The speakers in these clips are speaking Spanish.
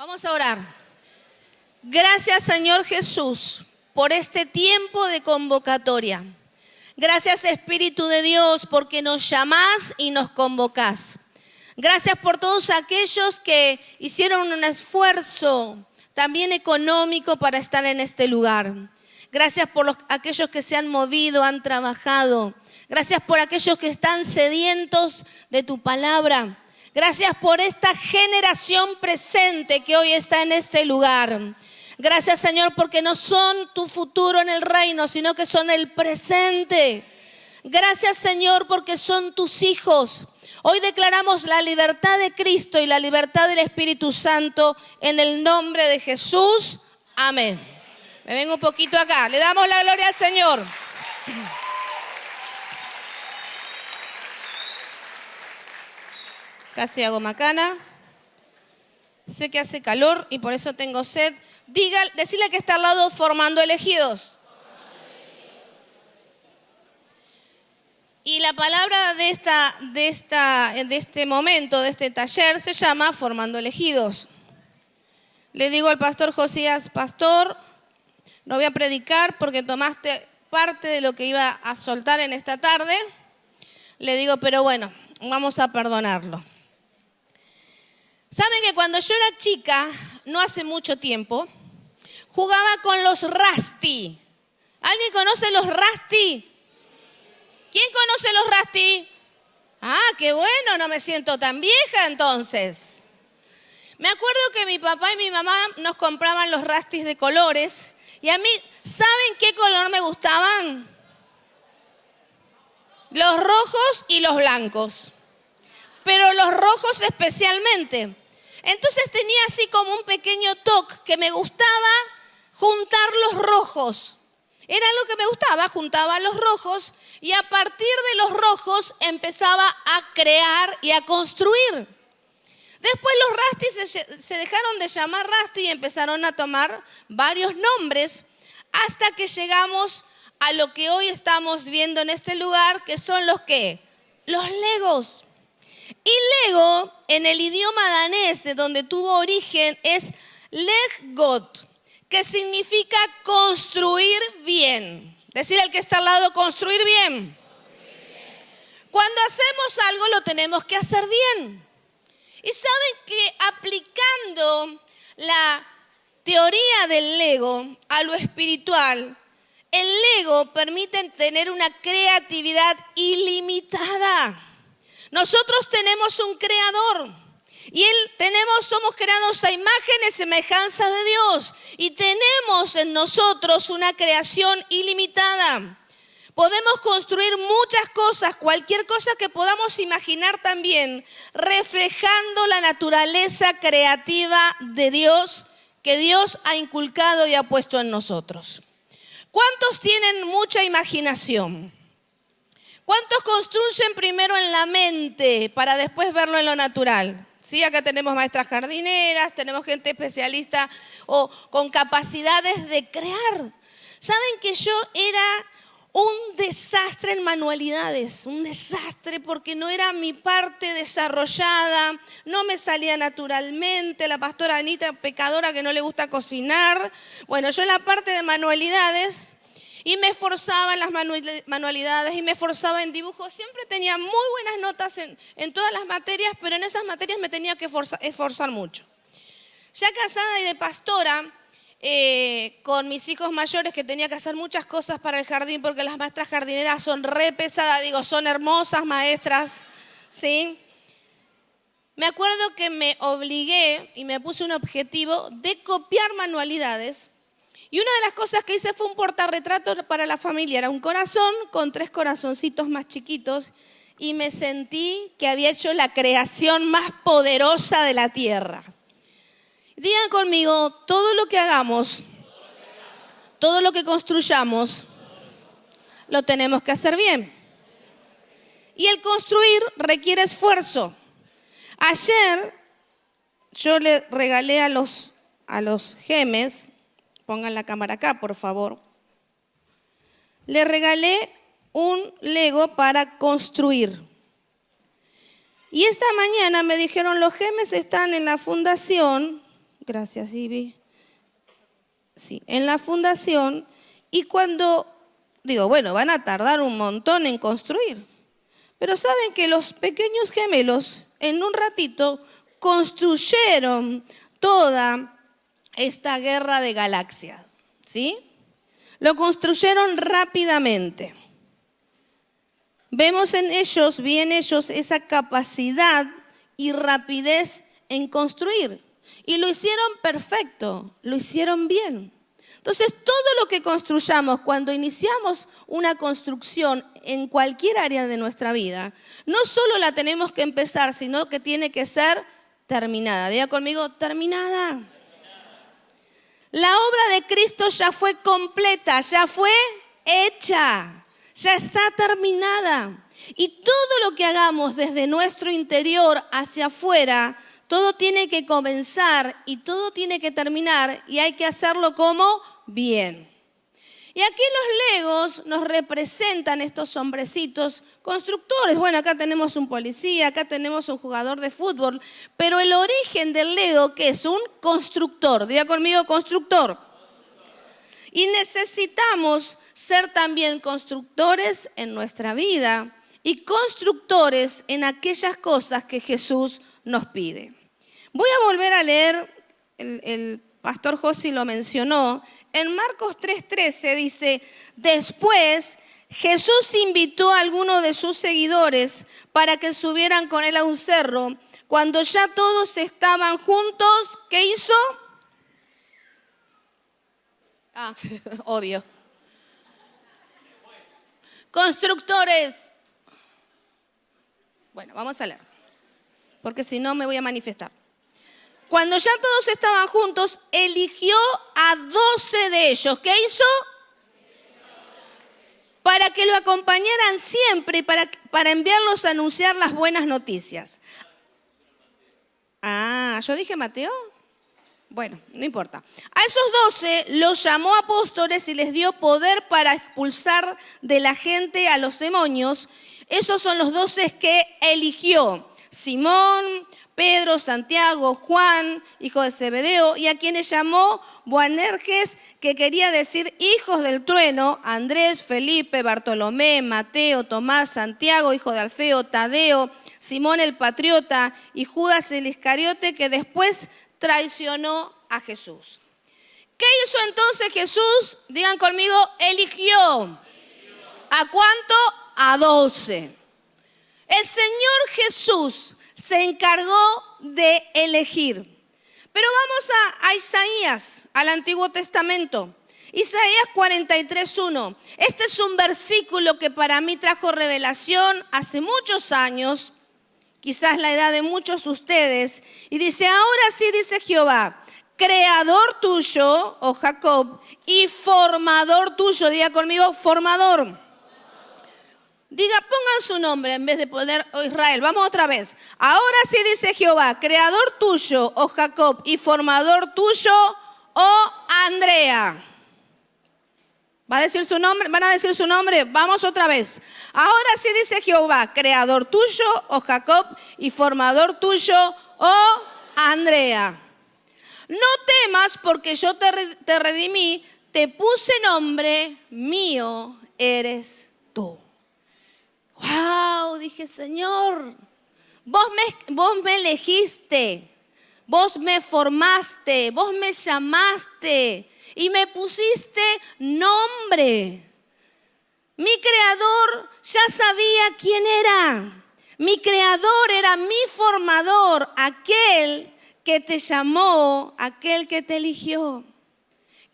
Vamos a orar. Gracias, Señor Jesús, por este tiempo de convocatoria. Gracias, Espíritu de Dios, porque nos llamás y nos convocás. Gracias por todos aquellos que hicieron un esfuerzo también económico para estar en este lugar. Gracias por aquellos que se han movido, han trabajado. Gracias por aquellos que están sedientos de tu palabra. Gracias por esta generación presente que hoy está en este lugar. Gracias, Señor, porque no son tu futuro en el reino, sino que son el presente. Gracias, Señor, porque son tus hijos. Hoy declaramos la libertad de Cristo y la libertad del Espíritu Santo en el nombre de Jesús. Amén. Me vengo un poquito acá. Le damos la gloria al Señor. Casi hago macana. Sé que hace calor y por eso tengo sed. Decirle que está al lado, formando elegidos. Y la palabra de este momento, de este taller, se llama Formando Elegidos. Le digo al pastor Josías: pastor, no voy a predicar porque tomaste parte de lo que iba a soltar en esta tarde. Le digo, pero bueno, vamos a perdonarlo. Saben que cuando yo era chica, no hace mucho tiempo, jugaba con los Rusty. ¿Alguien conoce los Rusty? ¿Quién conoce los Rusty? Ah, qué bueno, no me siento tan vieja entonces. Me acuerdo que mi papá y mi mamá nos compraban los Rusty de colores y a mí, ¿saben qué color me gustaban? Los rojos y los blancos, pero los rojos especialmente. Entonces tenía así como un pequeño toque que me gustaba juntar los rojos. Era lo que me gustaba, juntaba los rojos y a partir de los rojos empezaba a crear y a construir. Después los Rusty se dejaron de llamar Rusty y empezaron a tomar varios nombres hasta que llegamos a lo que hoy estamos viendo en este lugar, que son los Legos. Y Lego, en el idioma danés, de donde tuvo origen, es Leggot, que significa construir bien. Decir al que está al lado, construir bien. Cuando hacemos algo lo tenemos que hacer bien. Y saben que aplicando la teoría del Lego a lo espiritual, el Lego permite tener una creatividad ilimitada. Nosotros tenemos un creador y somos creados a imagen y semejanza de Dios y tenemos en nosotros una creación ilimitada. Podemos construir muchas cosas, cualquier cosa que podamos imaginar también, reflejando la naturaleza creativa de Dios que Dios ha inculcado y ha puesto en nosotros. ¿Cuántos tienen mucha imaginación? ¿Cuántos construyen primero en la mente para después verlo en lo natural? Sí, acá tenemos maestras jardineras, tenemos gente especialista o con capacidades de crear. ¿Saben que yo era un desastre en manualidades? Un desastre porque no era mi parte desarrollada, no me salía naturalmente. La pastora Anita, pecadora que no le gusta cocinar. Bueno, yo en la parte de manualidades... Y me esforzaba en las manualidades y me esforzaba en dibujo. Siempre tenía muy buenas notas en todas las materias, pero en esas materias me tenía que esforzar mucho. Ya casada y de pastora, con mis hijos mayores, que tenía que hacer muchas cosas para el jardín, porque las maestras jardineras son re pesadas, son hermosas maestras, ¿sí? Me acuerdo que me obligué y me puse un objetivo de copiar manualidades. Y una de las cosas que hice fue un portarretrato para la familia. Era un corazón con 3 corazoncitos más chiquitos y me sentí que había hecho la creación más poderosa de la tierra. Digan conmigo, todo lo que hagamos, todo lo que construyamos, lo tenemos que hacer bien. Y el construir requiere esfuerzo. Ayer yo le regalé a los gemes. Pongan la cámara acá, por favor. Le regalé un Lego para construir. Y esta mañana me dijeron, los gemes están en la fundación Gracias, Ivy. Sí, en la fundación. Y cuando, digo, bueno, van a tardar un montón en construir. Pero saben que los pequeños gemelos en un ratito construyeron toda esta guerra de galaxias, ¿sí? Lo construyeron rápidamente. Vemos en ellos, vi en ellos esa capacidad y rapidez en construir. Y lo hicieron perfecto, lo hicieron bien. Entonces, todo lo que construyamos cuando iniciamos una construcción en cualquier área de nuestra vida, no solo la tenemos que empezar, sino que tiene que ser terminada. Diga conmigo, terminada. La obra de Cristo ya fue completa, ya fue hecha, ya está terminada. Y todo lo que hagamos desde nuestro interior hacia afuera, todo tiene que comenzar y todo tiene que terminar y hay que hacerlo como bien. Y aquí los Legos nos representan estos hombrecitos constructores. Bueno, acá tenemos un policía, acá tenemos un jugador de fútbol, pero el origen del Lego, ¿qué es? Un constructor. Diga conmigo, constructor. Y necesitamos ser también constructores en nuestra vida y constructores en aquellas cosas que Jesús nos pide. Voy a volver a leer, el pastor Josi lo mencionó, en Marcos 3:13 dice, después Jesús invitó a algunos de sus seguidores para que subieran con él a un cerro. Cuando ya todos estaban juntos, ¿qué hizo? Obvio. Constructores. Bueno, vamos a leer, porque si no me voy a manifestar. Cuando ya todos estaban juntos, eligió a 12 de ellos. ¿Qué hizo? Para que lo acompañaran siempre y para enviarlos a anunciar las buenas noticias. ¿Yo dije Mateo? Bueno, no importa. A esos 12 los llamó apóstoles y les dio poder para expulsar de la gente a los demonios. Esos son los 12 que eligió. Simón, Pedro, Santiago, Juan, hijo de Zebedeo, y a quienes llamó Boanerges, que quería decir hijos del trueno, Andrés, Felipe, Bartolomé, Mateo, Tomás, Santiago, hijo de Alfeo, Tadeo, Simón el patriota y Judas el Iscariote, que después traicionó a Jesús. ¿Qué hizo entonces Jesús? Digan conmigo, eligió. ¿A cuánto? A 12. El Señor Jesús se encargó de elegir. Pero vamos a Isaías, al Antiguo Testamento. Isaías 43:1. Este es un versículo que para mí trajo revelación hace muchos años, quizás la edad de muchos de ustedes. Y dice, ahora sí dice Jehová, creador tuyo, oh Jacob, y formador tuyo. Diga conmigo, formador. Diga, pongan su nombre en vez de poner Israel. Vamos otra vez. Ahora sí dice Jehová, creador tuyo, oh Jacob, y formador tuyo, oh Andrea. ¿Va a decir su nombre? ¿Van a decir su nombre? Vamos otra vez. Ahora sí dice Jehová, creador tuyo, oh Jacob, y formador tuyo, oh Andrea. No temas porque yo te redimí, te puse nombre, mío eres tú. ¡Wow! Dije, Señor, vos me elegiste, vos me formaste, vos me llamaste y me pusiste nombre. Mi creador ya sabía quién era. Mi creador era mi formador, aquel que te llamó, aquel que te eligió.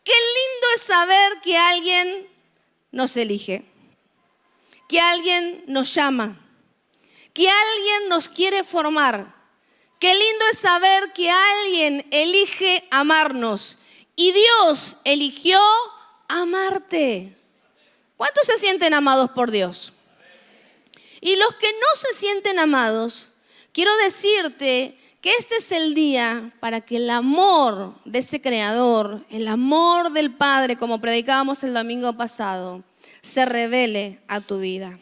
Qué lindo es saber que alguien nos elige, que alguien nos llama, que alguien nos quiere formar. Qué lindo es saber que alguien elige amarnos y Dios eligió amarte. ¿Cuántos se sienten amados por Dios? Y los que no se sienten amados, quiero decirte que este es el día para que el amor de ese Creador, el amor del Padre, como predicábamos el domingo pasado, se revele a tu vida.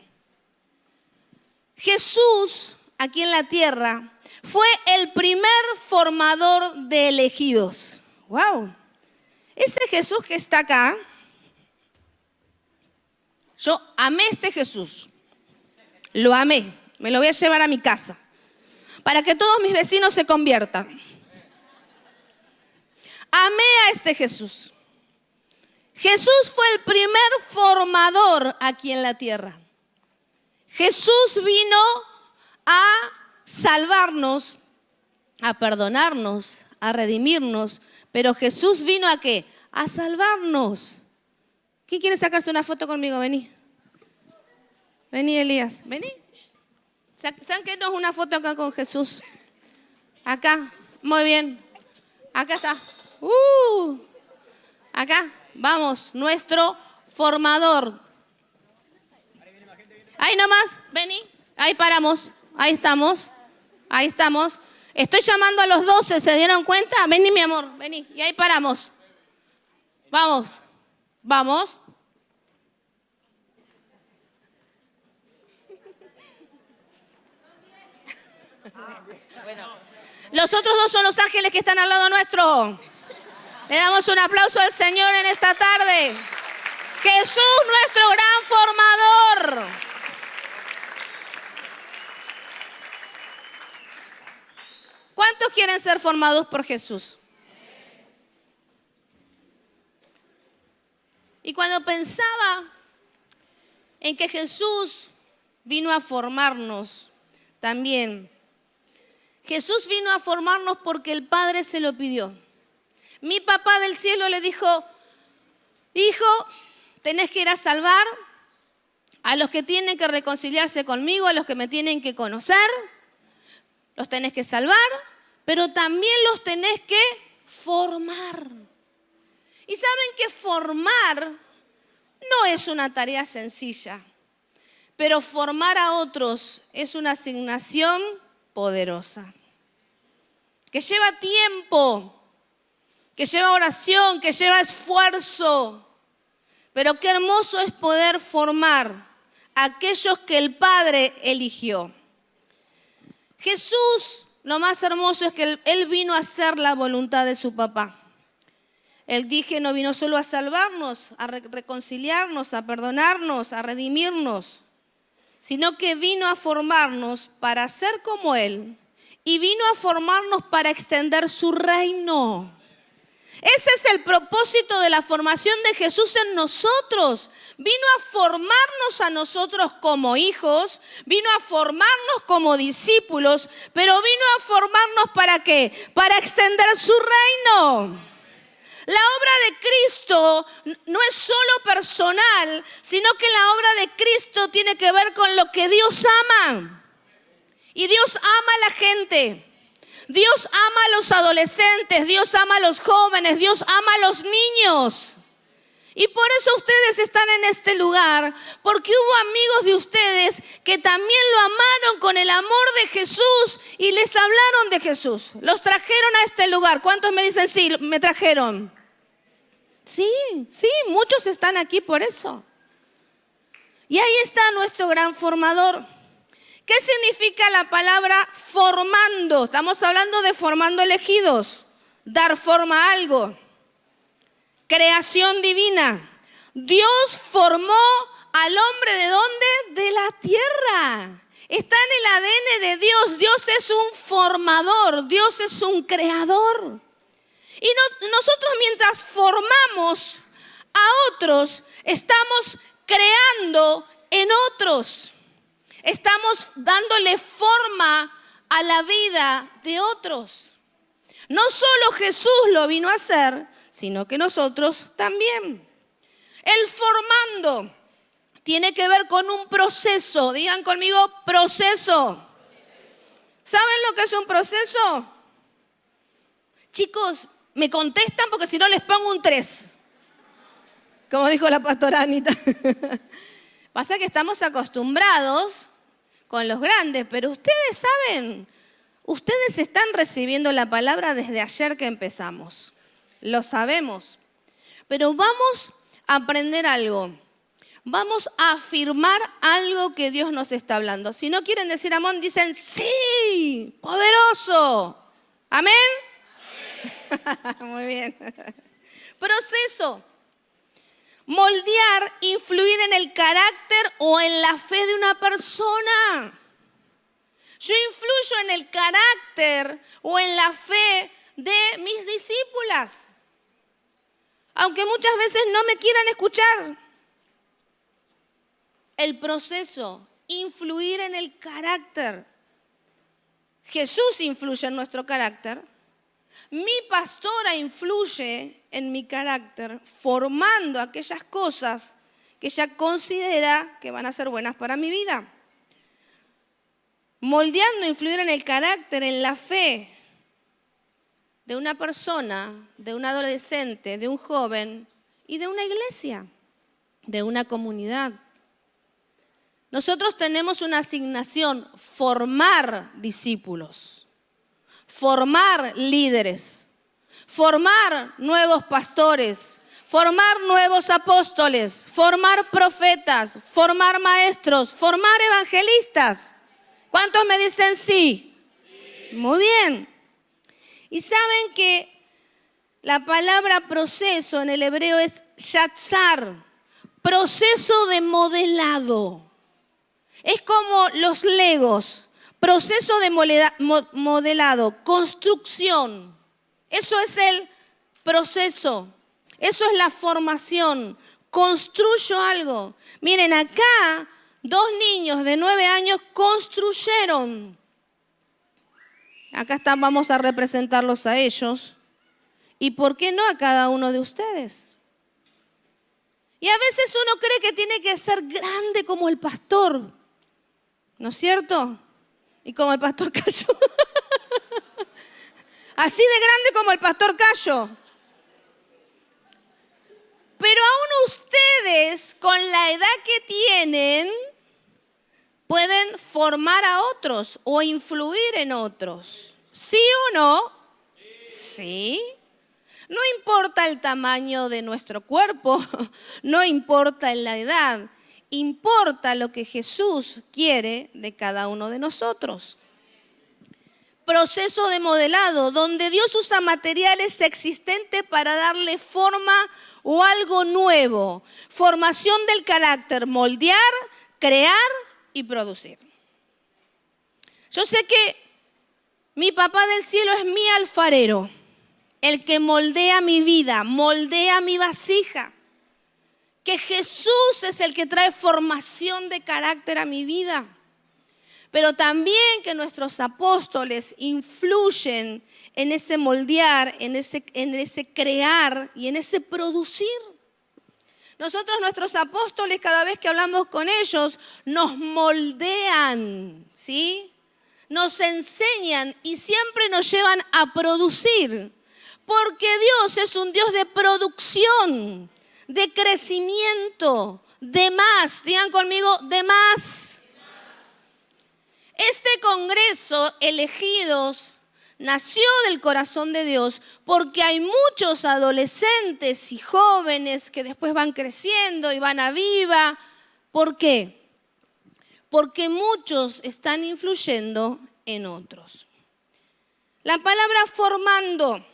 Jesús, aquí en la tierra, fue el primer formador de elegidos. ¡Wow! Ese Jesús que está acá, yo amé a este Jesús. Lo amé. Me lo voy a llevar a mi casa para que todos mis vecinos se conviertan. Amé a este Jesús. Jesús fue el primer formador aquí en la tierra. Jesús vino a salvarnos, a perdonarnos, a redimirnos. Pero Jesús vino ¿a qué? A salvarnos. ¿Quién quiere sacarse una foto conmigo? Vení. Vení, Elías. Vení. Sáquenos una foto acá con Jesús. Acá. Muy bien. Acá está. Acá. Vamos. Nuestro formador. Ahí nomás. Vení. Ahí paramos. Ahí estamos. Ahí estamos. Estoy llamando a los 12. ¿Se dieron cuenta? Vení, mi amor. Vení. Y ahí paramos. Vamos. Vamos. Los otros dos son los ángeles que están al lado nuestro. Le damos un aplauso al Señor en esta tarde. Jesús, nuestro gran formador. ¿Cuántos quieren ser formados por Jesús? Y cuando pensaba en que Jesús vino a formarnos también, Jesús vino a formarnos porque el Padre se lo pidió. Mi papá del cielo le dijo, hijo, tenés que ir a salvar a los que tienen que reconciliarse conmigo, a los que me tienen que conocer, los tenés que salvar, pero también los tenés que formar. Y saben que formar no es una tarea sencilla, pero formar a otros es una asignación poderosa, que lleva tiempo, que lleva oración, que lleva esfuerzo. Pero qué hermoso es poder formar a aquellos que el Padre eligió. Jesús, lo más hermoso es que Él vino a hacer la voluntad de su papá. Él dije, no vino solo a salvarnos, a reconciliarnos, a perdonarnos, a redimirnos, sino que vino a formarnos para ser como Él y vino a formarnos para extender su reino. Ese es el propósito de la formación de Jesús en nosotros. Vino a formarnos a nosotros como hijos, vino a formarnos como discípulos, pero vino a formarnos ¿para qué? Para extender su reino. La obra de Cristo no es solo personal, sino que la obra de Cristo tiene que ver con lo que Dios ama. Y Dios ama a la gente. Dios ama a los adolescentes, Dios ama a los jóvenes, Dios ama a los niños. Y por eso ustedes están en este lugar, porque hubo amigos de ustedes que también lo amaron con el amor de Jesús y les hablaron de Jesús. Los trajeron a este lugar. ¿Cuántos me dicen sí, me trajeron? Sí, muchos están aquí por eso. Y ahí está nuestro gran formador. ¿Qué significa la palabra formando? Estamos hablando de formando elegidos, dar forma a algo. Creación divina. Dios formó al hombre ¿de dónde? De la tierra. Está en el ADN de Dios. Dios es un formador, Dios es un creador. Y nosotros mientras formamos a otros, estamos creando en otros. Estamos dándole forma a la vida de otros. No solo Jesús lo vino a hacer, sino que nosotros también. El formando tiene que ver con un proceso. Digan conmigo, proceso. ¿Saben lo que es un proceso? Chicos, me contestan porque si no les pongo un 3. Como dijo la pastora Anita. Pasa que estamos acostumbrados con los grandes, pero ustedes saben, ustedes están recibiendo la palabra desde ayer que empezamos. Lo sabemos. Pero vamos a aprender algo. Vamos a afirmar algo que Dios nos está hablando. Si no quieren decir amén, dicen sí. ¡Uy! ¡Poderoso! ¿Amén? Muy bien. Proceso. Moldear, influir en el carácter o en la fe de una persona. Yo influyo en el carácter o en la fe de mis discípulas, aunque muchas veces no me quieran escuchar. El proceso, influir en el carácter. Jesús influye en nuestro carácter. Mi pastora influye en mi carácter, formando aquellas cosas que ella considera que van a ser buenas para mi vida. Moldeando, influir en el carácter, en la fe de una persona, de un adolescente, de un joven y de una iglesia, de una comunidad. Nosotros tenemos una asignación: formar discípulos, formar líderes, formar nuevos pastores, formar nuevos apóstoles, formar profetas, formar maestros, formar evangelistas. ¿Cuántos me dicen sí? Sí. Muy bien. Y saben que la palabra proceso en el hebreo es yatzar, proceso de modelado. Es como los legos, proceso de modelado, construcción. Eso es el proceso, eso es la formación. Construyo algo. Miren, acá 2 niños de 9 años construyeron. Acá vamos a representarlos a ellos. ¿Y por qué no a cada uno de ustedes? Y a veces uno cree que tiene que ser grande como el pastor, ¿no es cierto? Y como el pastor Cayo. Así de grande como el pastor Cayo. Pero aún ustedes, con la edad que tienen, pueden formar a otros o influir en otros. ¿Sí o no? Sí. No importa el tamaño de nuestro cuerpo, no importa la edad, importa lo que Jesús quiere de cada uno de nosotros. Proceso de modelado, donde Dios usa materiales existentes para darle forma o algo nuevo. Formación del carácter, moldear, crear y producir. Yo sé que mi papá del cielo es mi alfarero, el que moldea mi vida, moldea mi vasija. Que Jesús es el que trae formación de carácter a mi vida. Pero también que nuestros apóstoles influyen en ese moldear, en ese crear y en ese producir. Nosotros, nuestros apóstoles, cada vez que hablamos con ellos, nos moldean, ¿sí? Nos enseñan y siempre nos llevan a producir. Porque Dios es un Dios de producción, de crecimiento, de más. Digan conmigo, de más. Este congreso, Elegidos, nació del corazón de Dios porque hay muchos adolescentes y jóvenes que después van creciendo y van a Viva. ¿Por qué? Porque muchos están influyendo en otros. La palabra formando,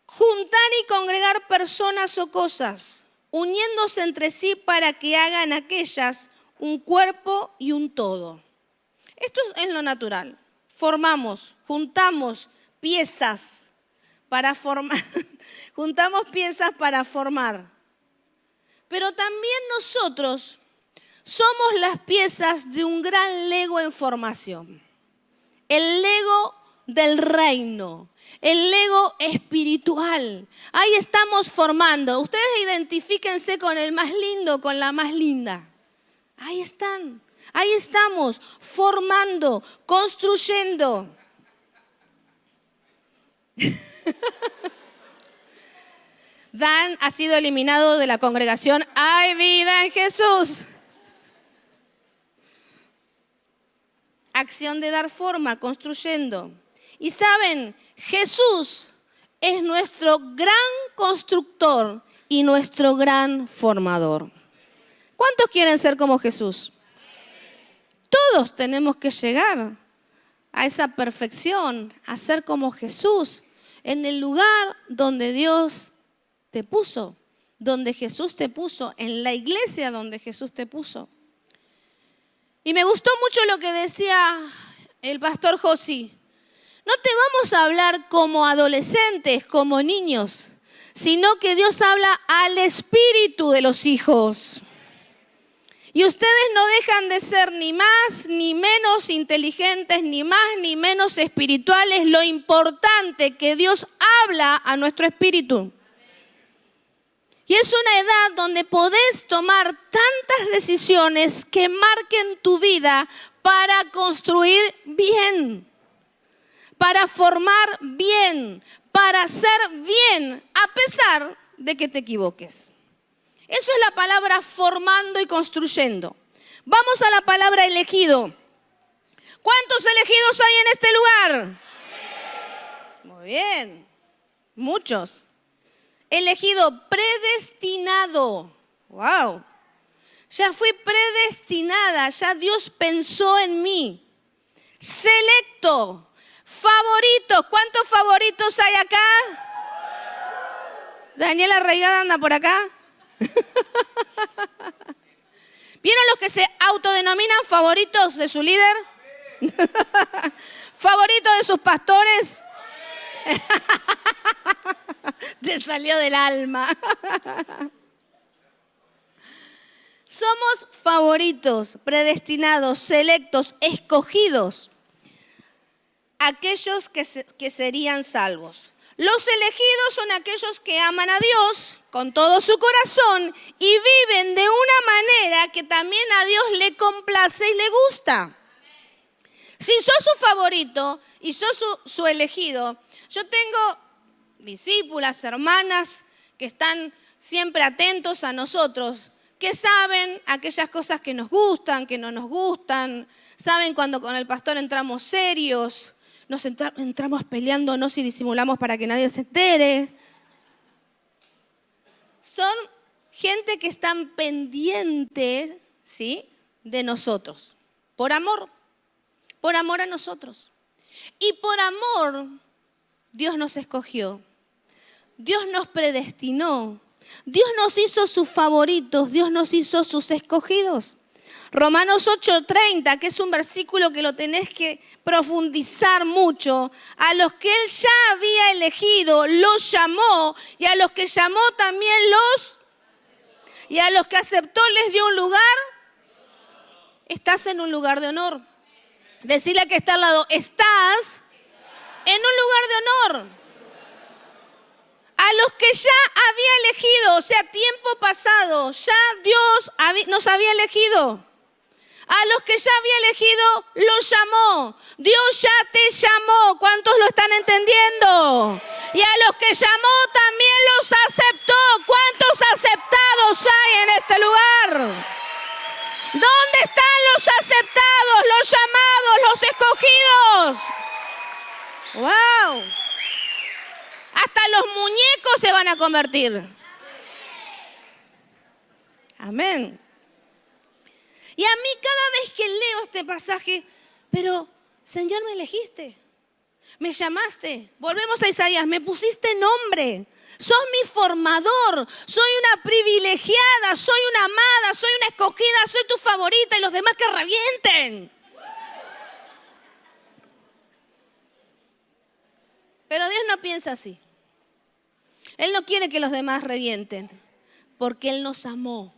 juntar y congregar personas o cosas, uniéndose entre sí para que hagan aquellas un cuerpo y un todo. Esto es lo natural. Formamos, juntamos piezas para formar. Juntamos piezas para formar. Pero también nosotros somos las piezas de un gran Lego en formación. El Lego del reino, el Lego espiritual. Ahí estamos formando. Ustedes identifíquense con el más lindo, con la más linda. Ahí están. Ahí estamos, formando, construyendo. Dan ha sido eliminado de la congregación. ¡Hay vida en Jesús! Acción de dar forma, construyendo. Y saben, Jesús es nuestro gran constructor y nuestro gran formador. ¿Cuántos quieren ser como Jesús? Todos tenemos que llegar a esa perfección, a ser como Jesús, en el lugar donde Dios te puso, donde Jesús te puso, en la iglesia donde Jesús te puso. Y me gustó mucho lo que decía el pastor Josi. No te vamos a hablar como adolescentes, como niños, sino que Dios habla al espíritu de los hijos. Y ustedes no dejan de ser ni más ni menos inteligentes, ni más ni menos espirituales. Lo importante que Dios habla a nuestro espíritu. Y es una edad donde podés tomar tantas decisiones que marquen tu vida para construir bien, para formar bien, para hacer bien, a pesar de que te equivoques. Eso es la palabra formando y construyendo. Vamos a la palabra elegido. ¿Cuántos elegidos hay en este lugar? Muy bien, muchos. Elegido, predestinado. Wow. Ya fui predestinada, ya Dios pensó en mí. Selecto, favorito. ¿Cuántos favoritos hay acá? Daniela Reigada anda por acá. ¿Vieron los que se autodenominan favoritos de su líder? ¿Favoritos de sus pastores? Te salió del alma. Somos favoritos, predestinados, selectos, escogidos. Aquellos que serían salvos. Los elegidos son aquellos que aman a Dios con todo su corazón y viven de una manera que también a Dios le complace y le gusta. Si sos su favorito y sos su elegido, yo tengo discípulas, hermanas que están siempre atentos a nosotros, que saben aquellas cosas que nos gustan, que no nos gustan, saben cuando con el pastor entramos serios, entramos peleándonos y disimulamos para que nadie se entere. Son gente que están pendientes, ¿sí?, de nosotros, por amor a nosotros. Y por amor, Dios nos escogió, Dios nos predestinó, Dios nos hizo sus favoritos, Dios nos hizo sus escogidos. Romanos 8:30, que es un versículo que lo tenés que profundizar mucho. A los que Él ya había elegido, los llamó, y a los que llamó también y a los que aceptó les dio un lugar. Estás en un lugar de honor. Decirle a que está al lado, estás en un lugar de honor. A los que ya había elegido, o sea, tiempo pasado, ya Dios nos había elegido. A los que ya había elegido, los llamó. Dios ya te llamó. ¿Cuántos lo están entendiendo? Y a los que llamó también los aceptó. ¿Cuántos aceptados hay en este lugar? ¿Dónde están los aceptados, los llamados, los escogidos? ¡Wow! Hasta los muñecos se van a convertir. Amén. Y a mí cada vez que leo este pasaje, pero Señor, me elegiste, me llamaste. Volvemos a Isaías, me pusiste nombre. Sos mi formador, soy una privilegiada, soy una amada, soy una escogida, soy tu favorita y los demás que revienten. Pero Dios no piensa así. Él no quiere que los demás revienten, porque Él nos amó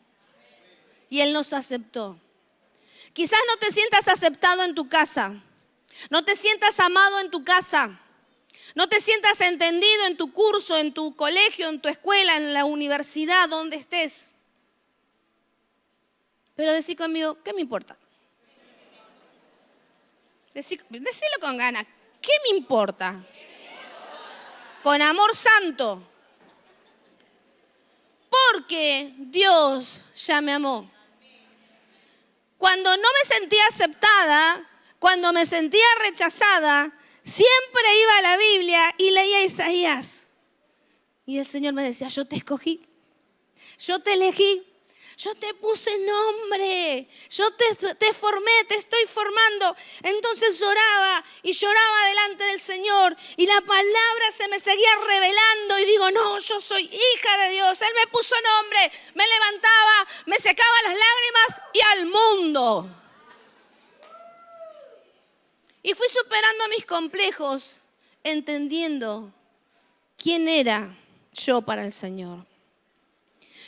y Él nos aceptó. Quizás no te sientas aceptado en tu casa, no te sientas amado en tu casa, no te sientas entendido en tu curso, en tu colegio, en tu escuela, en la universidad, donde estés. Pero decí conmigo, ¿qué me importa? Decilo con ganas, ¿qué me importa? Con amor santo. Porque Dios ya me amó. Cuando no me sentía aceptada, cuando me sentía rechazada, siempre iba a la Biblia y leía Isaías. Y el Señor me decía, yo te escogí, yo te elegí, Yo te puse nombre, yo te formé, te estoy formando. Entonces oraba y lloraba delante del Señor y la palabra se me seguía revelando y digo, no, yo soy hija de Dios. Él me puso nombre, me levantaba, me secaba las lágrimas y al mundo. Y fui superando mis complejos, entendiendo quién era yo para el Señor.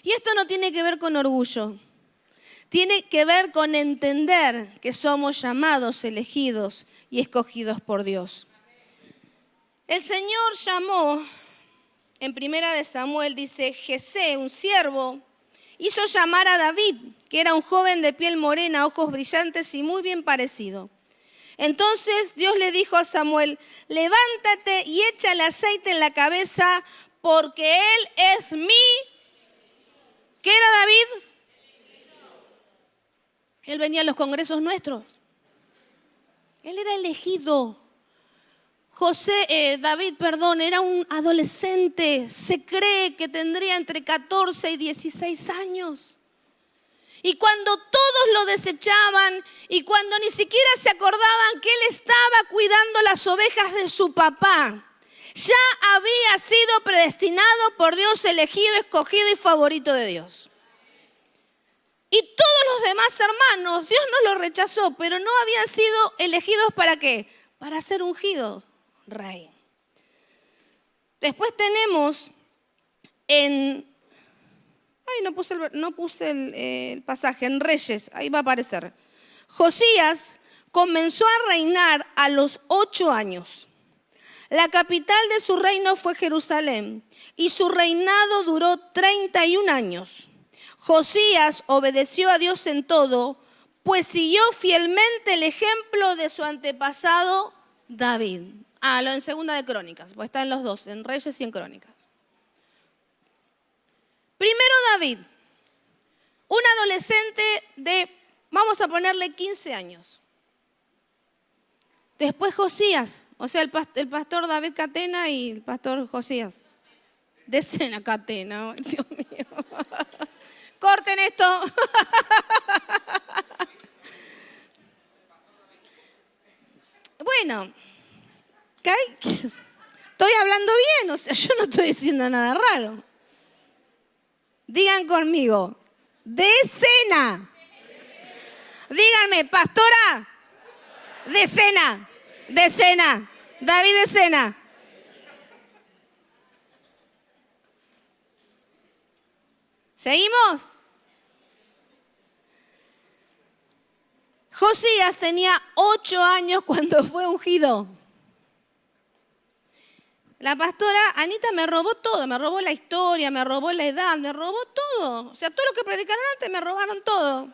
Y esto no tiene que ver con orgullo. Tiene que ver con entender que somos llamados, elegidos y escogidos por Dios. El Señor llamó, en 1 Samuel dice, Jesé, un siervo, hizo llamar a David, que era un joven de piel morena, ojos brillantes y muy bien parecido. Entonces Dios le dijo a Samuel, levántate y échale aceite en la cabeza, porque él es mi... ¿Qué era David? Él venía a los congresos nuestros. Él era elegido. David, era un adolescente. Se cree que tendría entre 14 y 16 años. Y cuando todos lo desechaban y cuando ni siquiera se acordaban que él estaba cuidando las ovejas de su papá, ya había sido predestinado por Dios, elegido, escogido y favorito de Dios. Y todos los demás hermanos, Dios no los rechazó, pero no habían sido elegidos ¿para qué? Para ser ungidos rey. Después tenemos no puse el pasaje, en Reyes, ahí va a aparecer. Josías comenzó a reinar a los 8 años. La capital de su reino fue Jerusalén y su reinado duró 31 años. Josías obedeció a Dios en todo, pues siguió fielmente el ejemplo de su antepasado David. Lo en Segunda de Crónicas, pues está en los dos, en Reyes y en Crónicas. Primero David, un adolescente de, vamos a ponerle 15 años. Después Josías, o sea, el pastor David Catena y el pastor Josías. Decena Catena, Dios mío. Corten esto. Bueno, estoy hablando bien, o sea, yo no estoy diciendo nada raro. Digan conmigo, decena. Díganme, pastora, decena. David decena. ¿Seguimos? Josías tenía 8 años cuando fue ungido. La pastora Anita me robó todo, me robó la historia, me robó la edad, me robó todo. O sea, todo lo que predicaron antes me robaron todo.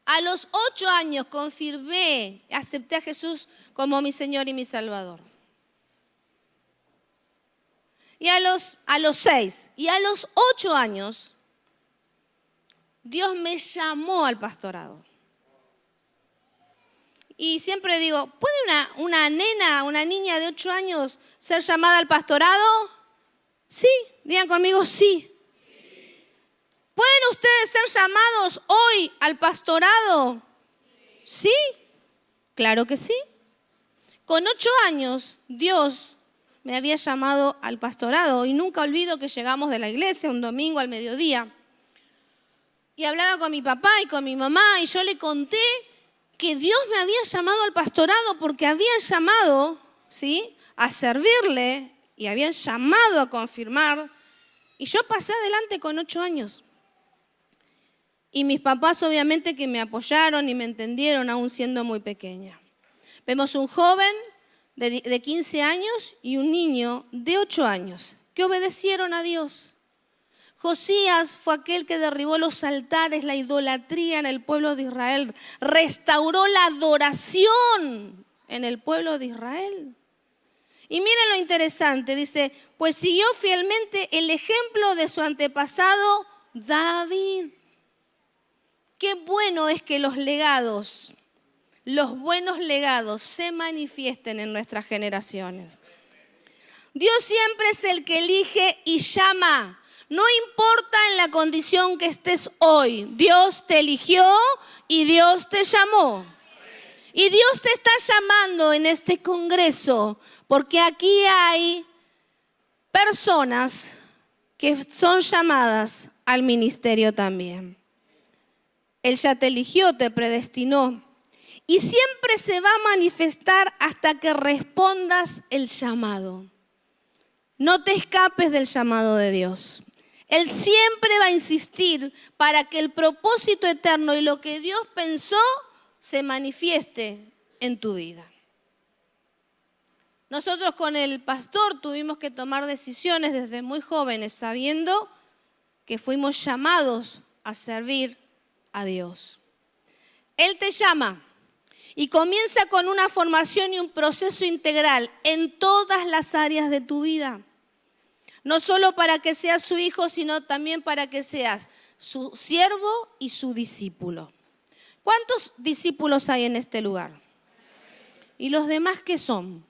A los 8 años confirmé, acepté a Jesús como mi Señor y mi Salvador. Y a los 6 y a los 8 años, Dios me llamó al pastorado. Y siempre digo, ¿puede una niña de 8 años ser llamada al pastorado? Sí, digan conmigo, sí. ¿Pueden ustedes ser llamados hoy al pastorado? Sí, claro que sí. Con 8 años, Dios me había llamado al pastorado y nunca olvido que llegamos de la iglesia un domingo al mediodía y hablaba con mi papá y con mi mamá y yo le conté que Dios me había llamado al pastorado porque habían llamado, ¿sí?, a servirle y habían llamado a confirmar. Y yo pasé adelante con 8 años. Y mis papás obviamente que me apoyaron y me entendieron aún siendo muy pequeña. Vemos un joven de 15 años y un niño de 8 años que obedecieron a Dios. Josías fue aquel que derribó los altares, la idolatría en el pueblo de Israel, restauró la adoración en el pueblo de Israel. Y miren lo interesante, dice, pues siguió fielmente el ejemplo de su antepasado David. Qué bueno es que los buenos legados se manifiesten en nuestras generaciones. Dios siempre es el que elige y llama. No importa en la condición que estés hoy, Dios te eligió y Dios te llamó. Y Dios te está llamando en este congreso, porque aquí hay personas que son llamadas al ministerio también. Él ya te eligió, te predestinó. Y siempre se va a manifestar hasta que respondas el llamado. No te escapes del llamado de Dios. Él siempre va a insistir para que el propósito eterno y lo que Dios pensó se manifieste en tu vida. Nosotros con el pastor tuvimos que tomar decisiones desde muy jóvenes, sabiendo que fuimos llamados a servir a Dios. Él te llama y comienza con una formación y un proceso integral en todas las áreas de tu vida. No solo para que seas su hijo, sino también para que seas su siervo y su discípulo. ¿Cuántos discípulos hay en este lugar? ¿Y los demás qué son?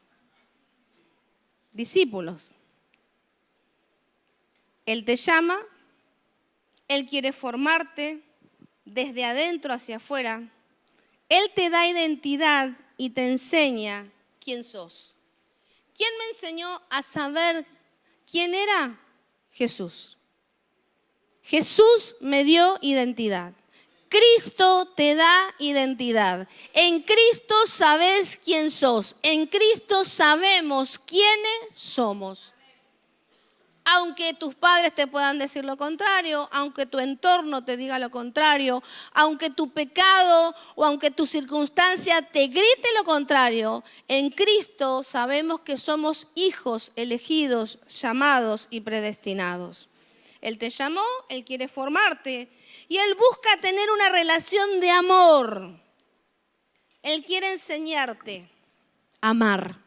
Discípulos. Él te llama, Él quiere formarte desde adentro hacia afuera. Él te da identidad y te enseña quién sos. ¿Quién me enseñó a saber quién era? Jesús. Jesús me dio identidad. Cristo te da identidad. En Cristo sabes quién sos. En Cristo sabemos quiénes somos. Aunque tus padres te puedan decir lo contrario, aunque tu entorno te diga lo contrario, aunque tu pecado o aunque tu circunstancia te grite lo contrario, en Cristo sabemos que somos hijos elegidos, llamados y predestinados. Él te llamó, Él quiere formarte y Él busca tener una relación de amor. Él quiere enseñarte a amar,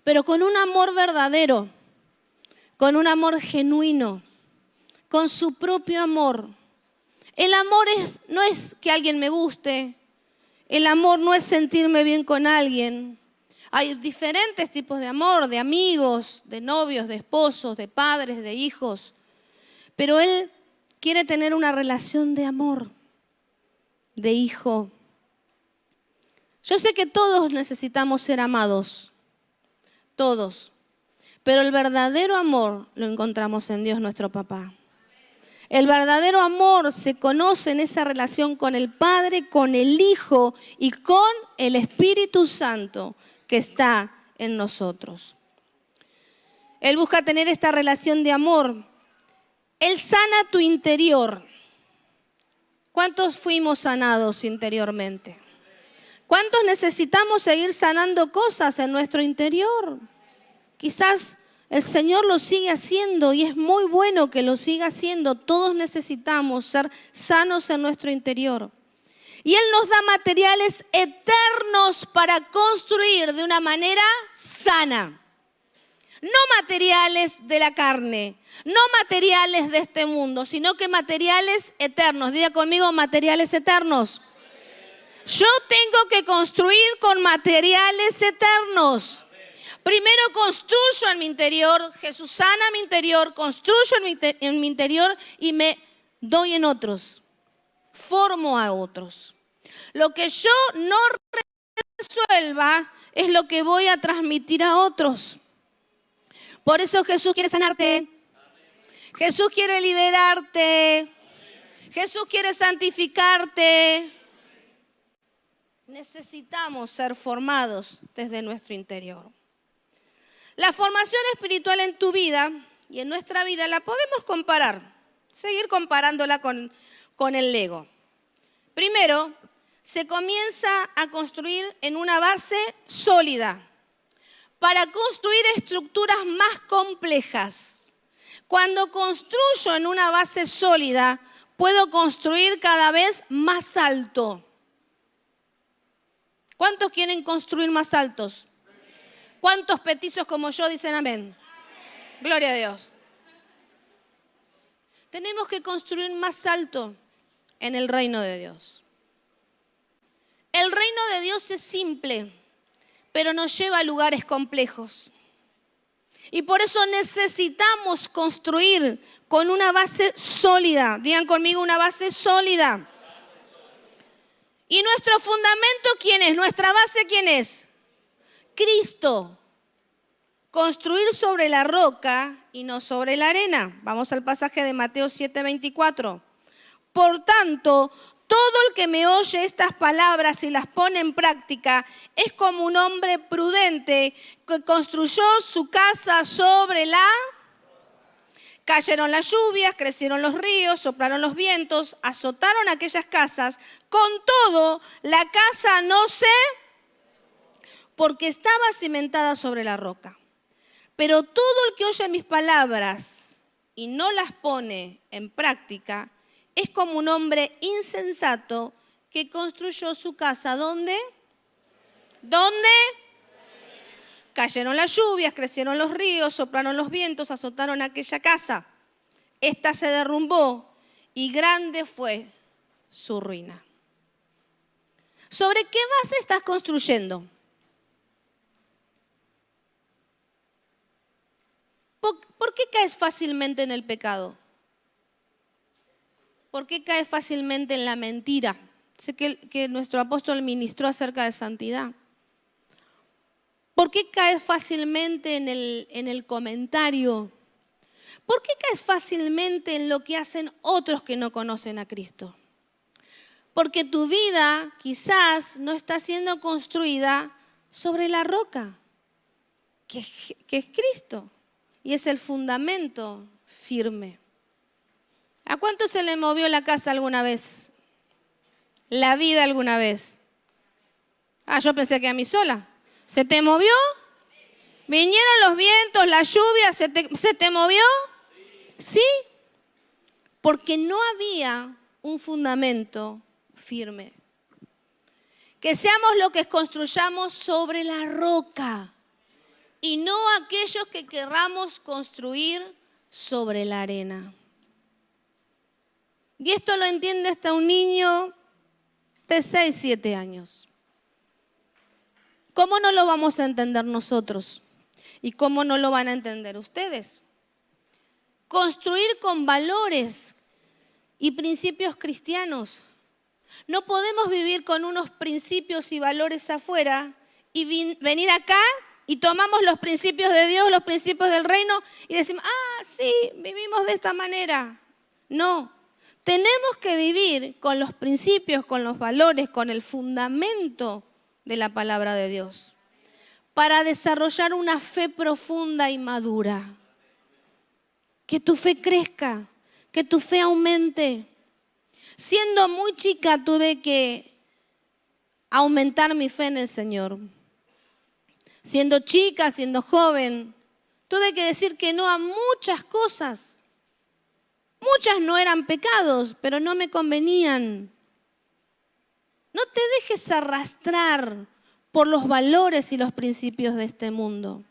pero con un amor verdadero. Con un amor genuino, con su propio amor. El amor no es que alguien me guste, el amor no es sentirme bien con alguien. Hay diferentes tipos de amor, de amigos, de novios, de esposos, de padres, de hijos. Pero Él quiere tener una relación de amor, de hijo. Yo sé que todos necesitamos ser amados, todos. Pero el verdadero amor lo encontramos en Dios nuestro Papá. El verdadero amor se conoce en esa relación con el Padre, con el Hijo y con el Espíritu Santo que está en nosotros. Él busca tener esta relación de amor. Él sana tu interior. ¿Cuántos fuimos sanados interiormente? ¿Cuántos necesitamos seguir sanando cosas en nuestro interior? Quizás el Señor lo sigue haciendo y es muy bueno que lo siga haciendo. Todos necesitamos ser sanos en nuestro interior. Y Él nos da materiales eternos para construir de una manera sana. No materiales de la carne, no materiales de este mundo, sino que materiales eternos. Diga conmigo, materiales eternos. Yo tengo que construir con materiales eternos. Primero construyo en mi interior, Jesús sana mi interior, construyo en mi interior y me doy en otros, formo a otros. Lo que yo no resuelva es lo que voy a transmitir a otros. Por eso Jesús quiere sanarte, Jesús quiere liberarte, Jesús quiere santificarte. Necesitamos ser formados desde nuestro interior. La formación espiritual en tu vida y en nuestra vida la podemos comparar, seguir comparándola con el Lego. Primero, se comienza a construir en una base sólida para construir estructuras más complejas. Cuando construyo en una base sólida, puedo construir cada vez más alto. ¿Cuántos quieren construir más altos? ¿Cuántos petizos como yo dicen amén? Amén. Gloria a Dios. Tenemos que construir más alto en el reino de Dios. El reino de Dios es simple, pero nos lleva a lugares complejos. Y por eso necesitamos construir con una base sólida. Digan conmigo, una base sólida. ¿Y nuestro fundamento quién es? ¿Nuestra base quién es? Cristo. Construir sobre la roca y no sobre la arena. Vamos al pasaje de Mateo 7:24. Por tanto, todo el que me oye estas palabras y las pone en práctica es como un hombre prudente que construyó su casa sobre la... Cayeron las lluvias, crecieron los ríos, soplaron los vientos, azotaron aquellas casas. Con todo, la casa no se... porque estaba cimentada sobre la roca. Pero todo el que oye mis palabras y no las pone en práctica es como un hombre insensato que construyó su casa. ¿Dónde? ¿Dónde? Cayeron las lluvias, crecieron los ríos, soplaron los vientos, azotaron aquella casa. Esta se derrumbó y grande fue su ruina. ¿Sobre qué base estás construyendo? ¿Por qué caes fácilmente en el pecado? ¿Por qué caes fácilmente en la mentira? Sé que nuestro apóstol ministró acerca de santidad. ¿Por qué caes fácilmente en el comentario? ¿Por qué caes fácilmente en lo que hacen otros que no conocen a Cristo? Porque tu vida quizás no está siendo construida sobre la roca, que es Cristo. Y es el fundamento firme. ¿A cuánto se le movió la casa alguna vez? ¿La vida alguna vez? Yo pensé que a mí sola. ¿Se te movió? ¿Vinieron los vientos, la lluvia? ¿Se te movió? Sí. Porque no había un fundamento firme. Que seamos lo que construyamos sobre la roca. Y no aquellos que querramos construir sobre la arena. Y esto lo entiende hasta un niño de 6, 7 años. ¿Cómo no lo vamos a entender nosotros? ¿Y cómo no lo van a entender ustedes? Construir con valores y principios cristianos. No podemos vivir con unos principios y valores afuera y venir acá y tomamos los principios de Dios, los principios del reino y decimos, sí, vivimos de esta manera. No, tenemos que vivir con los principios, con los valores, con el fundamento de la palabra de Dios para desarrollar una fe profunda y madura. Que tu fe crezca, que tu fe aumente. Siendo muy chica tuve que aumentar mi fe en el Señor. Siendo chica, siendo joven, tuve que decir que no a muchas cosas. Muchas no eran pecados, pero no me convenían. No te dejes arrastrar por los valores y los principios de este mundo,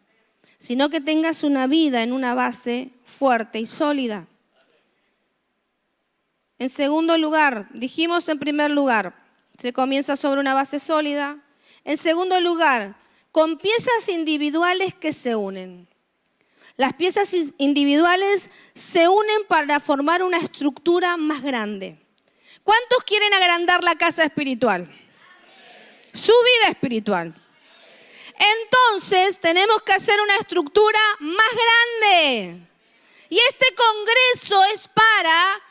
sino que tengas una vida en una base fuerte y sólida. En segundo lugar, dijimos en primer lugar, se comienza sobre una base sólida. En segundo lugar, con piezas individuales que se unen. Las piezas individuales se unen para formar una estructura más grande. ¿Cuántos quieren agrandar la casa espiritual? Su vida espiritual. Entonces tenemos que hacer una estructura más grande. Y este congreso es para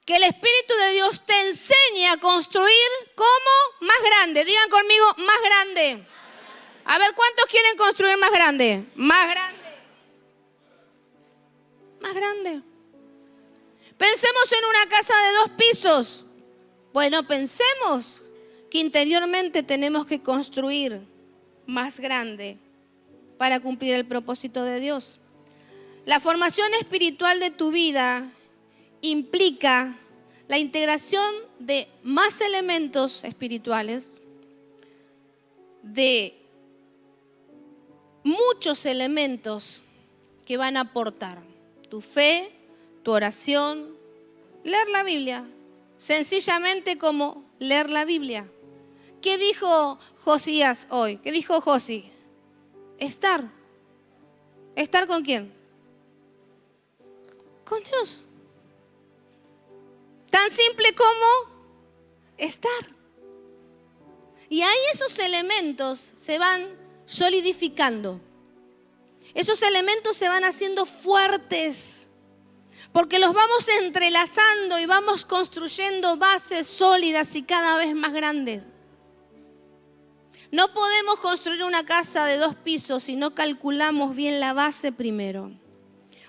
que el Espíritu de Dios te enseñe a construir como más grande. Digan conmigo, más grande. A ver, ¿cuántos quieren construir más grande? Más grande. Más grande. Pensemos en una casa de 2 pisos. Bueno, pensemos que interiormente tenemos que construir más grande para cumplir el propósito de Dios. La formación espiritual de tu vida implica la integración de más elementos espirituales, de muchos elementos que van a aportar tu fe, tu oración, leer la Biblia, sencillamente como leer la Biblia. ¿Qué dijo Josías hoy? ¿Qué dijo Josi? Estar ¿Estar con quién? Con Dios. Tan simple como estar. Y ahí esos elementos se van solidificando. Esos elementos se van haciendo fuertes. Porque los vamos entrelazando y vamos construyendo bases sólidas y cada vez más grandes. No podemos construir una casa de 2 pisos si no calculamos bien la base primero.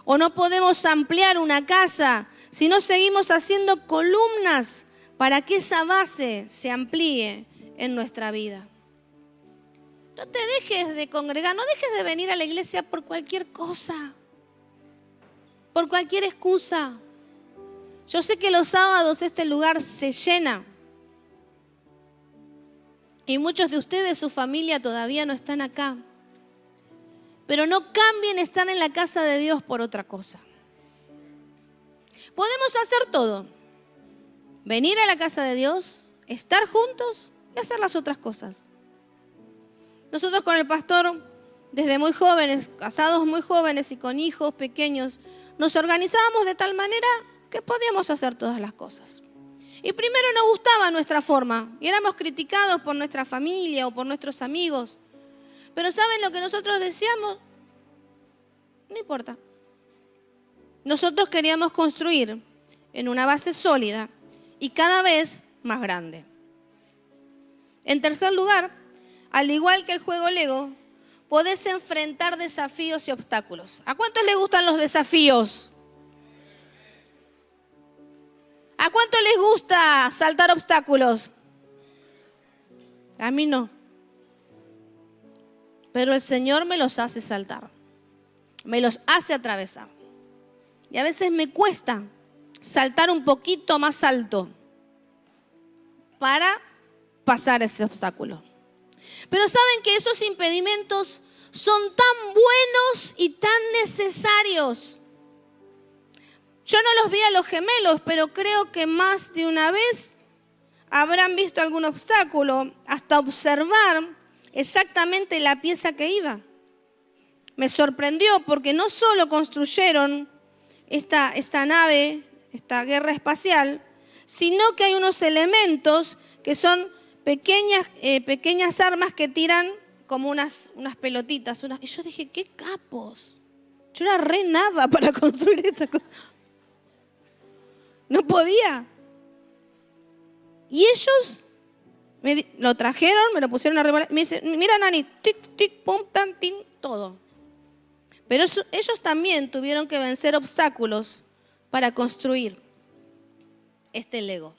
O no podemos ampliar una casa si no seguimos haciendo columnas para que esa base se amplíe en nuestra vida. No te dejes de congregar, no dejes de venir a la iglesia por cualquier cosa, por cualquier excusa. Yo sé que los sábados este lugar se llena. Y muchos de ustedes, su familia, todavía no están acá. Pero no cambien estar en la casa de Dios por otra cosa. Podemos hacer todo. Venir a la casa de Dios, estar juntos y hacer las otras cosas. Nosotros con el pastor, desde muy jóvenes, casados muy jóvenes y con hijos pequeños, nos organizábamos de tal manera que podíamos hacer todas las cosas. Y primero nos gustaba nuestra forma y éramos criticados por nuestra familia o por nuestros amigos. Pero ¿saben lo que nosotros decíamos? No importa. Nosotros queríamos construir en una base sólida y cada vez más grande. En tercer lugar, al igual que el juego Lego, podés enfrentar desafíos y obstáculos. ¿A cuántos les gustan los desafíos? ¿A cuánto les gusta saltar obstáculos? A mí no. Pero el Señor me los hace saltar. Me los hace atravesar. Y a veces me cuesta saltar un poquito más alto para pasar ese obstáculo. Pero saben que esos impedimentos son tan buenos y tan necesarios. Yo no los vi a los gemelos, pero creo que más de una vez habrán visto algún obstáculo hasta observar exactamente la pieza que iba. Me sorprendió porque no solo construyeron esta nave, esta guerra espacial, sino que hay unos elementos que son pequeñas armas que tiran como unas pelotitas. Y yo dije, qué capos. Yo era re nada para construir esta cosa. No podía. Y ellos lo trajeron, me lo pusieron arriba. Me dicen, mira Nani, tic, tic, pum, tan, tin, todo. Pero ellos también tuvieron que vencer obstáculos para construir este Lego.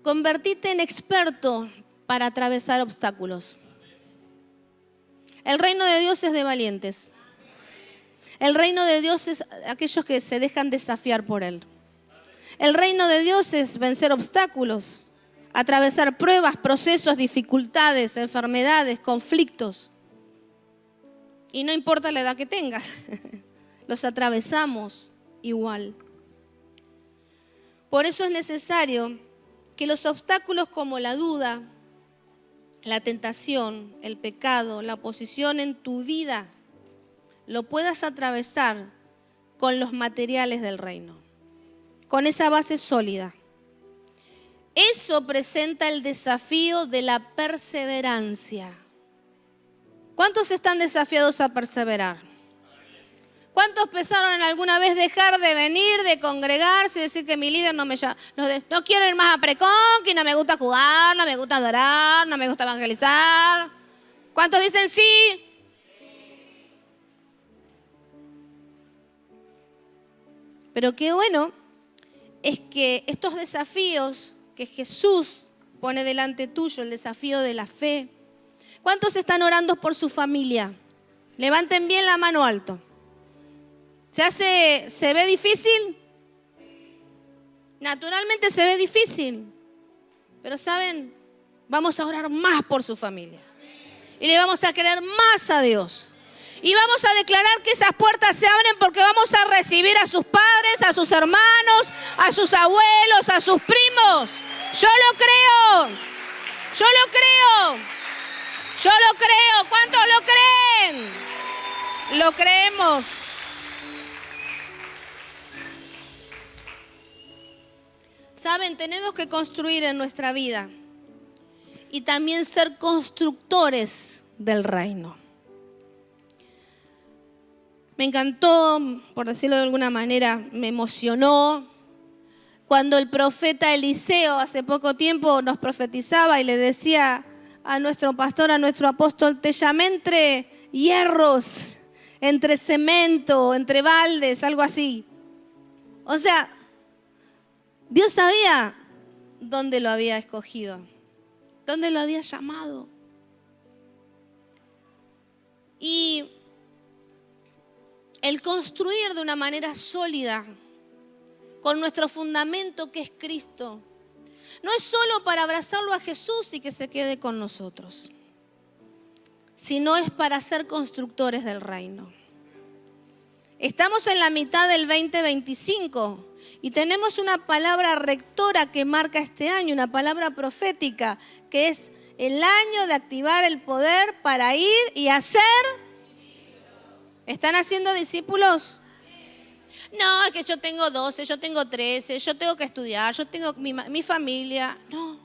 Convertite en experto para atravesar obstáculos. El reino de Dios es de valientes. El reino de Dios es aquellos que se dejan desafiar por Él. El reino de Dios es vencer obstáculos, atravesar pruebas, procesos, dificultades, enfermedades, conflictos. Y no importa la edad que tengas, los atravesamos igual. Por eso es necesario que los obstáculos como la duda, la tentación, el pecado, la oposición en tu vida, lo puedas atravesar con los materiales del reino, con esa base sólida. Eso presenta el desafío de la perseverancia. ¿Cuántos están desafiados a perseverar? ¿Cuántos pensaron alguna vez dejar de venir, de congregarse y decir que mi líder no me llama? No quiero ir más a Preconqui, no me gusta jugar, no me gusta adorar, no me gusta evangelizar. ¿Cuántos dicen sí? Pero qué bueno es que estos desafíos que Jesús pone delante tuyo, el desafío de la fe. ¿Cuántos están orando por su familia? Levanten bien la mano alto. ¿Se ve difícil? Naturalmente se ve difícil. Pero ¿saben? Vamos a orar más por su familia. Y le vamos a querer más a Dios. Y vamos a declarar que esas puertas se abren porque vamos a recibir a sus padres, a sus hermanos, a sus abuelos, a sus primos. Yo lo creo. Yo lo creo. Yo lo creo. ¿Cuántos lo creen? Lo creemos. Saben, tenemos que construir en nuestra vida y también ser constructores del reino. Me encantó, por decirlo de alguna manera, me emocionó cuando el profeta Eliseo hace poco tiempo nos profetizaba y le decía a nuestro pastor, a nuestro apóstol: te llamé entre hierros, entre cemento, entre baldes, algo así. O sea, Dios sabía dónde lo había escogido, dónde lo había llamado. Y el construir de una manera sólida, con nuestro fundamento que es Cristo, no es solo para abrazarlo a Jesús y que se quede con nosotros, sino es para ser constructores del reino. Estamos en la mitad del 2025 y tenemos una palabra rectora que marca este año, una palabra profética, que es el año de activar el poder para ir y hacer. ¿Están haciendo discípulos? No, es que yo tengo 12, yo tengo 13, yo tengo que estudiar, yo tengo mi familia. No.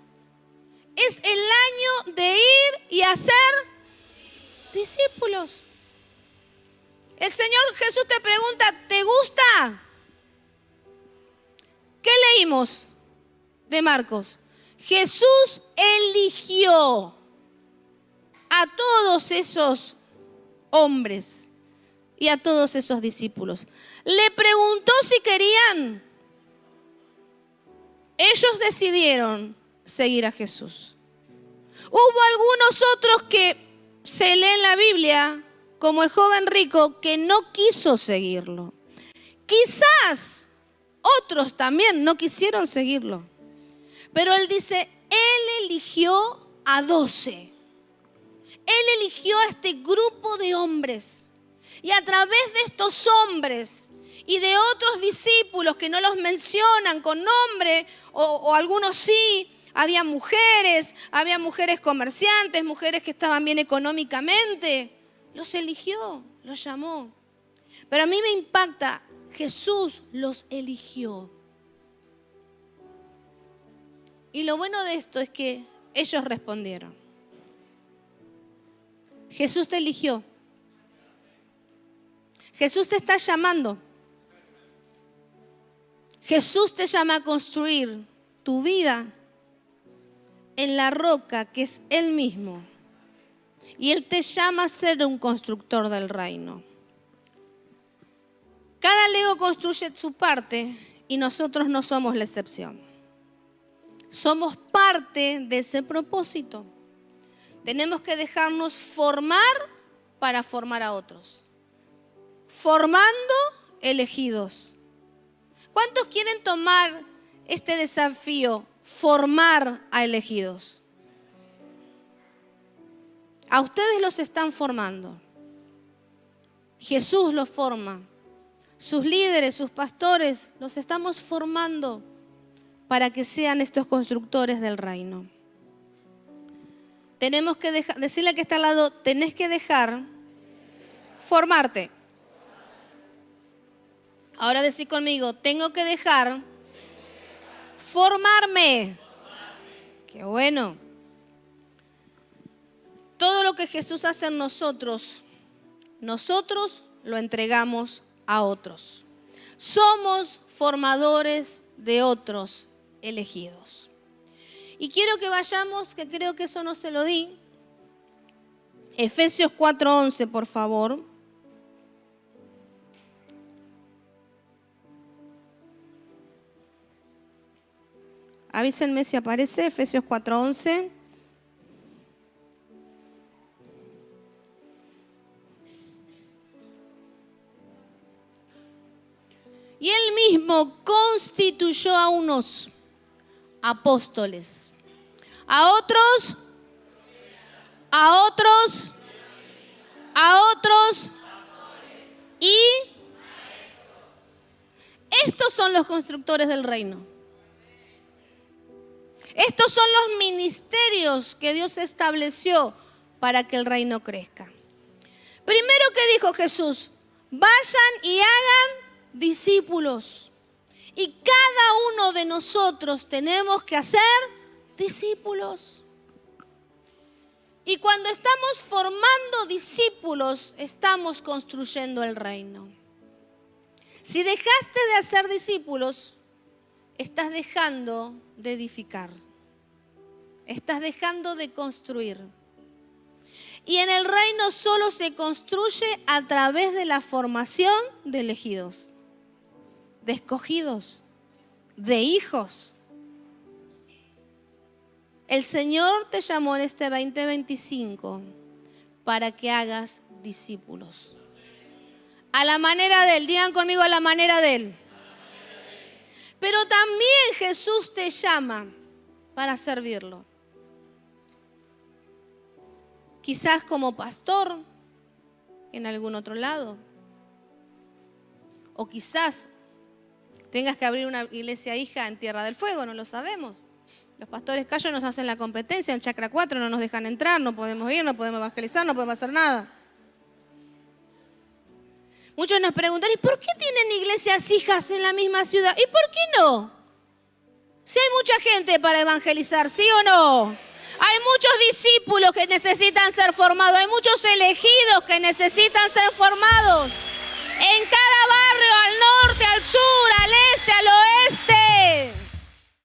Es el año de ir y hacer discípulos. El Señor Jesús te pregunta: ¿te gusta? ¿Qué leímos de Marcos? Jesús eligió a todos esos hombres y a todos esos discípulos. Le preguntó si querían. Ellos decidieron seguir a Jesús. Hubo algunos otros que se lee en la Biblia, como el joven rico, que no quiso seguirlo. Quizás otros también no quisieron seguirlo. Pero él dice, él eligió a 12. Él eligió a este grupo de hombres. Y a través de estos hombres y de otros discípulos que no los mencionan con nombre, o algunos sí, había mujeres comerciantes, mujeres que estaban bien económicamente. Los eligió, los llamó. Pero a mí me impacta, Jesús los eligió. Y lo bueno de esto es que ellos respondieron. Jesús te eligió. Jesús te está llamando. Jesús te llama a construir tu vida en la roca que es Él mismo. Y Él te llama a ser un constructor del reino. Cada Lego construye su parte y nosotros no somos la excepción. Somos parte de ese propósito. Tenemos que dejarnos formar para formar a otros. Formando elegidos. ¿Cuántos quieren tomar este desafío? Formar a elegidos. A ustedes los están formando. Jesús los forma. Sus líderes, sus pastores, los estamos formando para que sean estos constructores del reino. Tenemos que decirle al que está al lado, tenés que dejar formarte. Ahora decí conmigo, tengo que dejar formarme. Qué bueno. Todo lo que Jesús hace en nosotros lo entregamos a otros. Somos formadores de otros elegidos. Y quiero que vayamos, que creo que eso no se lo di. Efesios 4:11, por favor. Avísenme si aparece, Efesios 4:11. Y Él mismo constituyó a unos apóstoles, a otros, y estos son los constructores del reino. Estos son los ministerios que Dios estableció para que el reino crezca. Primero que dijo Jesús, vayan y hagan discípulos. Y cada uno de nosotros tenemos que hacer discípulos. Y cuando estamos formando discípulos, estamos construyendo el reino. Si dejaste de hacer discípulos, estás dejando de edificar. Estás dejando de construir. Y en el reino solo se construye a través de la formación de elegidos, de escogidos, de hijos. El Señor te llamó en este 2025 para que hagas discípulos. A la manera de Él, digan conmigo, a la manera de Él. Pero también Jesús te llama para servirlo. Quizás como pastor en algún otro lado. O quizás tengas que abrir una iglesia hija en Tierra del Fuego, no lo sabemos. Los pastores callos nos hacen la competencia, en Chacra 4 no nos dejan entrar, no podemos ir, no podemos evangelizar, no podemos hacer nada. Muchos nos preguntan, ¿y por qué tienen iglesias hijas en la misma ciudad? ¿Y por qué no? Si hay mucha gente para evangelizar, ¿sí o no? Hay muchos discípulos que necesitan ser formados, hay muchos elegidos que necesitan ser formados.